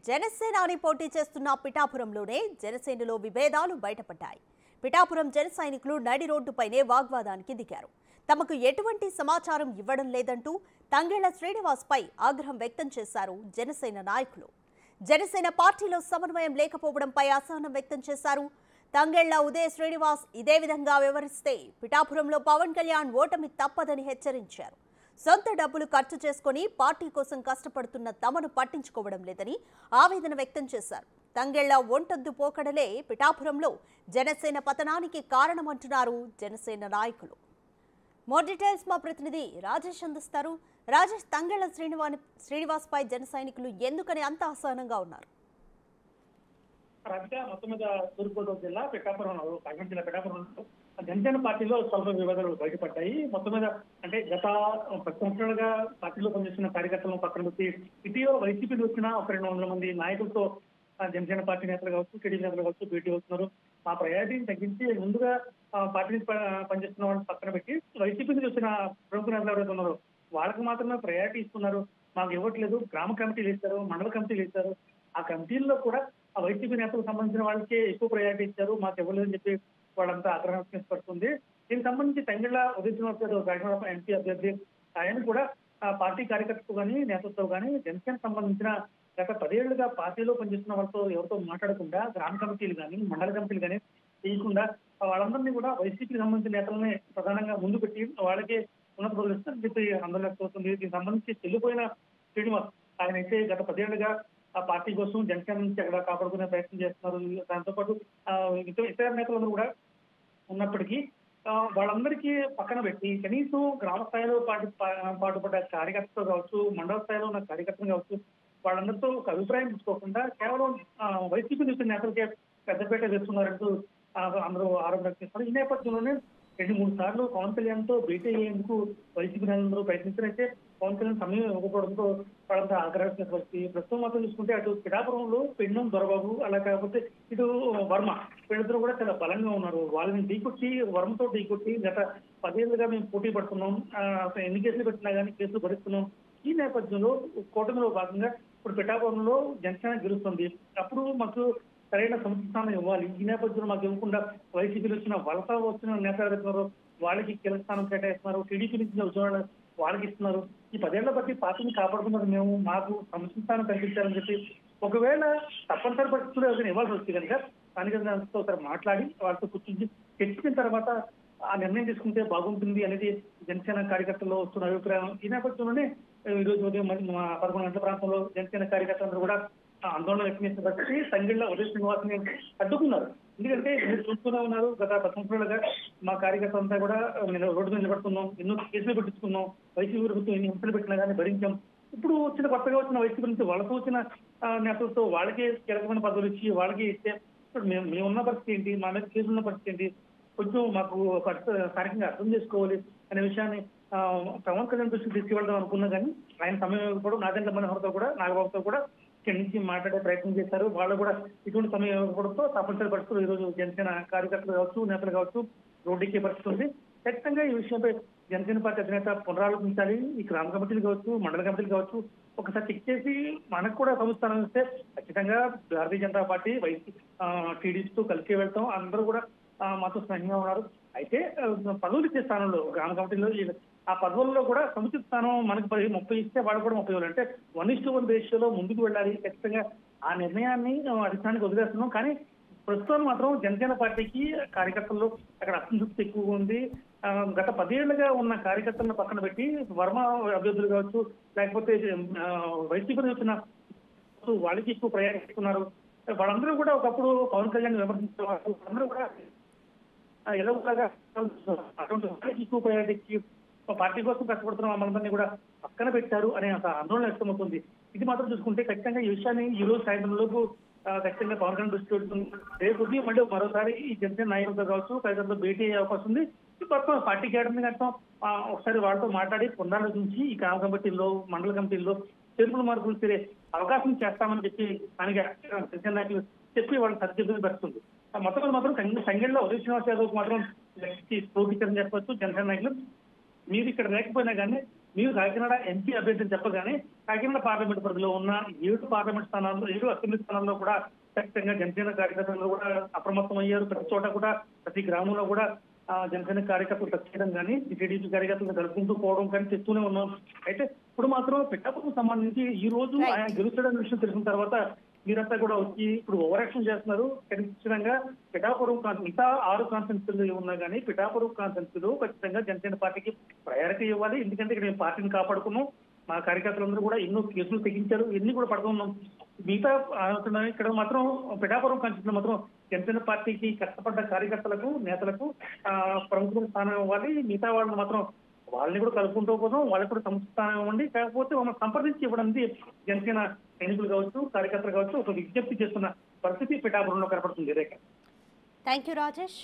జనసేనాని పోటీ చేస్తున్న పిఠాపురంలోనే జనసేనలో విభేదాలు బయటపడ్డాయి. పిఠాపురం జన సైనికులు నడి రోడ్డుపైనే వాగ్వాదానికి దిగారు. తమకు ఎటువంటి సమాచారం ఇవ్వడం లేదంటూ తంగెళ్ల శ్రీనివాస్పై ఆగ్రహం వ్యక్తం చేశారు జనసేన నాయకులు. జనసేన పార్టీలో సమన్వయం లేకపోవడంపై అసహనం వ్యక్తం చేశారు. తంగెళ్ల ఉదయ శ్రీనివాస్ ఇదే విధంగా వ్యవహరిస్తే పిఠాపురంలో పవన్ కళ్యాణ్ ఓటమి తప్పదని హెచ్చరించారు. సొంత డబ్బులు ఖర్చు చేసుకుని పార్టీ కోసం కష్టపడుతున్న తమను పట్టించుకోవడం లేదని ఆవేదన వ్యక్తం చేశారు. తంగెళ్ల ఒంటొద్దు పోకడలే పిఠాపురంలో జనసేన పతనానికి కారణమంటున్నారు జనసేన నాయకులు. మోర్ డీటెయిల్స్ మా ప్రతినిధి రాజేష్ అందిస్తారు. రాజేష్, తంగెళ్ల శ్రీనివాస్ పై జన సైనికులు ఎందుకని అంత అసహనంగా ఉన్నారు? మొత్తం మీద తూర్పుగోదావరి జిల్లా పిఠాపురంలో కాకినాడ జిల్లా పిఠాపురంలో జనసేన పార్టీలో స్వల్ప వివాదాలు బయటపడ్డాయి. మొత్తం మీద అంటే గత 10 సంవత్సరాలుగా పార్టీలో పనిచేస్తున్న కార్యకర్తలను పక్కన పెట్టి ఇటీవల వైసీపీ వచ్చిన ఒక 200 మంది నాయకులతో జనసేన పార్టీ నేతలు కావచ్చు, టీడీపీ నేతలు కావచ్చు భేటీ అవుతున్నారు. మా ప్రయారిటీని తగ్గించి ముందుగా పార్టీని పనిచేస్తున్న వాళ్ళని పక్కన పెట్టి వైసీపీ నుంచి వచ్చిన ప్రముఖ నేతలు ఎవరైతే ఉన్నారో వాళ్ళకి మాత్రమే ప్రయారిటీ ఇస్తున్నారు. మాకు ఇవ్వట్లేదు. గ్రామ కమిటీలు ఇస్తారు, మండల కమిటీలు ఇస్తారు. ఆ కమిటీల్లో కూడా ఆ వైసీపీ నేతలకు సంబంధించిన వాళ్ళకే ఎక్కువ ప్రయారిటీ ఇచ్చారు, మాకు ఇవ్వలేదని చెప్పి వాళ్ళంతా ఆగ్రహం పడుతుంది. దీనికి సంబంధించి తంగెళ్ల ఉదయ శ్రీనివాస్ ఎంపీ అభ్యర్థి ఆయన కూడా పార్టీ కార్యకర్తలు కానీ నేతలతో కానీ జనసేన సంబంధించిన గత 10 ఏళ్లుగా పార్టీలో పనిచేస్తున్న వాళ్ళతో ఎవరితో మాట్లాడకుండా గ్రామ కమిటీలు కానీ మండల కమిటీలు కానీ చేయకుండా వాళ్ళందరినీ కూడా వైసీపీకి సంబంధించిన నేతలని ప్రధానంగా ముందు పెట్టి వాళ్ళకే ఉన్నత పదవులు ఇస్తారని చెప్పి ఆందోళన అవుతుంది. దీనికి సంబంధించి చెల్లిపోయిన శ్రీనివాస్ ఆయన అయితే గత 10 ఏళ్లుగా ఆ పార్టీ కోసం జనసేన నుంచి అక్కడ కాపాడుకునే ప్రయత్నం చేస్తున్నారు. దాంతోపాటు ఇతర నేతలందరూ కూడా ఉన్నప్పటికీ వాళ్ళందరికీ పక్కన పెట్టి కనీసం గ్రామ స్థాయిలో పాటుపడ్డ కార్యకర్తలు కావచ్చు, మండల స్థాయిలో ఉన్న కార్యకర్తలు కావచ్చు, వాళ్ళందరితో ఒక అభిప్రాయం తీసుకోకుండా కేవలం వైసీపీ నుంచి నేతలకే పెద్దపేట వేస్తున్నారంటూ అందరూ ఆరోపణ చేస్తున్నారు. ఈ నేపథ్యంలోనే 2-3 సార్లు పవన్ కళ్యాణ్ తో భేటీ అయ్యేందుకు వైసీపీ నేతలందరూ ప్రయత్నించారంటే పవన్ కళ్యాణ్ సమయం ఇవ్వకపోవడంతో వాళ్ళంతా ఆగ్రహించిన పరిస్థితి. ప్రస్తుతం మాత్రం చూసుకుంటే అటు పిఠాపురంలో పెన్నం దొరబాబు అలా కాకపోతే ఇటు వర్మ వీళ్ళిద్దరూ కూడా చాలా బలంగా ఉన్నారు. వాళ్ళని ఢీకొట్టి వర్మతో ఢీకొట్టి గత 10 ఏళ్లుగా మేము పోటీ పడుతున్నాం, ఎన్ని కేసులు పెట్టినా కానీ కేసులు భరిస్తున్నాం. ఈ నేపథ్యంలో కూటమిలో భాగంగా ఇప్పుడు పిఠాపురంలో జనసేన గెలుస్తుంది. అప్పుడు మాకు సరైన సముచిత స్థానం ఇవ్వాలి. ఈ నేపథ్యంలో మాకు ఇవ్వకుండా వైసీపీలో వచ్చిన నేతలు వాళ్ళకి కీలక స్థానం కేటాయిస్తున్నారు. టీడీపీ నుంచి ఉద్యోగాలు వాళ్ళకి ఇస్తున్నారు. ఈ 10 ఏళ్ల బట్టి పార్టీని కాపాడుతున్నారు. మేము మాకు సముచిత స్థానం కల్పించాలని చెప్పి ఒకవేళ తప్పనిసరి పరిస్థితులు ఎవరైనా ఇవ్వాల్సి వస్తే కనుక స్థానిక ఒకసారి మాట్లాడి వాళ్ళతో కూర్చుంచి చర్చించిన తర్వాత ఆ నిర్ణయం తీసుకుంటే బాగుంటుంది అనేది జనసేన కార్యకర్తల్లో వస్తున్న అభిప్రాయం. ఈ నేపథ్యంలోనే ఈ రోజు ఉదయం 11 గంటల ప్రాంతంలో జనసేన కార్యకర్తలందరూ కూడా ఆందోళన వ్యక్తం చేసిన బట్టి తంగెళ్ల ఉదయ శ్రీనివాస్ ని అడ్డుకున్నారు. ఎందుకంటే మీరు చూస్తూనే ఉన్నారు, గత 10 సంవత్సరాలుగా మా కార్యకర్తలు అంతా కూడా రోడ్డు మీద నిలబడుతున్నాం, ఎన్నో కేసులు పెట్టించుకున్నాం, వైసీపీ ప్రభుత్వం ఎన్ని హింసలు పెట్టినా కానీ భరించాం. ఇప్పుడు కొత్తగా వచ్చిన వైసీపీ నుంచి వాళ్ళతో వచ్చిన నేతలతో వాళ్ళకే కీలకమైన పదవులు ఇచ్చి వాళ్ళకి ఇస్తే ఇప్పుడు మేమున్న పరిస్థితి ఏంటి, మా మీద కేసులు ఉన్న పరిస్థితి ఏంటి, కొంచెం మాకు స్థానికంగా అర్థం చేసుకోవాలి అనే విషయాన్ని పవన్ కళ్యాణ్ దృష్టికి తీసుకువెళ్దాం అనుకున్నా కానీ ఆయన సమయం ఇవ్వకపోవడం, నాగేంద్ర మనోహర్తో కూడా నాగబాబుతో కూడా ఇక్కడి నుంచి మాట్లాడే ప్రయత్నం చేశారు. వాళ్ళు కూడా ఇటువంటి సమయం ఇవ్వకపోవడంతో తప్పనిసరి పరిస్థితులు ఈ రోజు జనసేన కార్యకర్తలు కావచ్చు, నేతలు కావచ్చు రోడ్డుకే పరిస్థితి ఉంది. ఖచ్చితంగా ఈ విషయంపై జనసేన పార్టీ అధినేత పునరాలోచించాలి. ఈ గ్రామ కమిటీలు కావచ్చు, మండల కమిటీలు కావచ్చు ఒకసారి చెక్ చేసి మనకు కూడా సంస్థానం ఇస్తే ఖచ్చితంగా భారతీయ జనతా పార్టీ టీడీపీతో కలిసి వెళ్తాం. అందరూ కూడా మాతో స్నేహంగా ఉన్నారు. అయితే పదవులు ఇచ్చే స్థానంలో గ్రామ కమిటీలో ఆ పదవుల్లో కూడా సముచిత స్థానం మనకు 30 ఇస్తే వాళ్ళు కూడా 30 ఇవ్వాలి. అంటే 1:1 రేషియోలో ముందుకు వెళ్ళాలి. ఖచ్చితంగా ఆ నిర్ణయాన్ని అధిష్టానికి వదిలేస్తున్నాం. కానీ ప్రస్తుతం మాత్రం జనసేన పార్టీకి కార్యకర్తల్లో అక్కడ అసంతృప్తి ఎక్కువగా ఉంది. గత 10 ఏళ్లుగా ఉన్న కార్యకర్తలను పక్కన పెట్టి వర్మ అభ్యర్థులు కావచ్చు, లేకపోతే వైసీపీ వచ్చిన వాళ్ళకి ఎక్కువ ప్రయాణిస్తున్నారు. వాళ్ళందరూ కూడా ఒకప్పుడు పవన్ కళ్యాణ్ విమర్శించిన వాళ్ళు అందరూ కూడా ఎలాగోలాగా అటువంటి వాళ్ళకి ఎక్కువ ప్రయారిటీ పార్టీ కోసం కష్టపడుతున్న మమ్మల్ని కూడా పక్కన పెట్టారు అనే ఒక ఆందోళన వ్యక్తమవుతుంది. ఇది మాత్రం చూసుకుంటే ఖచ్చితంగా ఈ విషయాన్ని ఈ రోజు సాయంత్రం లోపు ఖచ్చితంగా పవన్ కళ్యాణ్ దృష్టి పెడుతుంది. రేపు ఉదయం మళ్ళీ మరోసారి ఈ జనసేన నాయకులతో కావచ్చు కార్యకర్తలతో భేటీ అయ్యే అవకాశం ఉంది. మొత్తం పార్టీ కేడర్ని కట్టడం ఒకసారి వాళ్ళతో మాట్లాడి పునరాలోచించి ఈ గ్రామ కమిటీల్లో మండల కమిటీల్లో చేర్పుల మార్పులు తీరే అవకాశం చేస్తామని చెప్పి స్థానిక జనసేన నాయకులు చెప్పి వాళ్ళు సరిచేతులు పెడుతుంది. మొత్తం మాత్రం తంగెళ్ల ఉదయ శ్రీనివాస్ యాదవ్ మాత్రం స్ఫూర్తికరని చెప్పవచ్చు. జనసేన నాయకులు మీరు ఇక్కడ లేకపోయినా కానీ మీరు కాకినాడ ఎంపీ అభ్యర్థిని చెప్పగానే కాకినాడ పార్లమెంట్ పరిధిలో ఉన్న 7 పార్లమెంట్ స్థానాల్లో 7 అసెంబ్లీ స్థానాల్లో కూడా ఖచ్చితంగా జనసేన కార్యకర్తలు కూడా అప్రమత్తం అయ్యారు. ప్రతి చోట కూడా ప్రతి గ్రామంలో కూడా జనసేన కార్యకర్తలు టచ్ చేయడం కానీ టీడీపీ కార్యకర్తలు జరుపుకుంటూ పోవడం కానీ చేస్తూనే ఉన్నాం. అయితే ఇప్పుడు మాత్రం పిఠాపురం సంబంధించి ఈ రోజు ఆయన గెలుస్తాడన్న విషయం తెలిసిన తర్వాత మీరంతా కూడా వచ్చి ఇప్పుడు ఓవర్ యాక్షన్ చేస్తున్నారు. ఖచ్చితంగా పిఠాపురం మిగతా 6 కాన్స్టిట్యూన్సీలు ఉన్నా కానీ పిఠాపురం కాన్స్టిట్యూన్సీలో ఖచ్చితంగా జనసేన పార్టీకి ప్రయారిటీ ఇవ్వాలి. ఎందుకంటే ఇక్కడ మేము పార్టీని కాపాడుకున్నాం. మా కార్యకర్తలందరూ కూడా ఎన్నో కేసులు తెగించారు, ఎన్ని కూడా పడుతున్నాం. మిగతా ఇక్కడ మాత్రం పిఠాపురం కాన్స్టిట్యూన్సీలో మాత్రం జనసేన పార్టీకి కష్టపడ్డ కార్యకర్తలకు నేతలకు ప్రముఖ స్థానం ఇవ్వాలి. మిగతా వాళ్ళని మాత్రం వాళ్ళని కూడా కలుపుకుంటూ పోతాం, వాళ్ళకి కూడా సముచిత స్థానం ఇవ్వండి. కాకపోతే మమ్మల్ని సంప్రదించి ఇవ్వడానికి జనసేన సైనికులు కావచ్చు, కార్యకర్తలు కావచ్చు ఒక విజ్ఞప్తి చేస్తున్న పరిస్థితి పిఠాపురంలో కనపడుతుంది. రేఖ. Thank you Rajesh.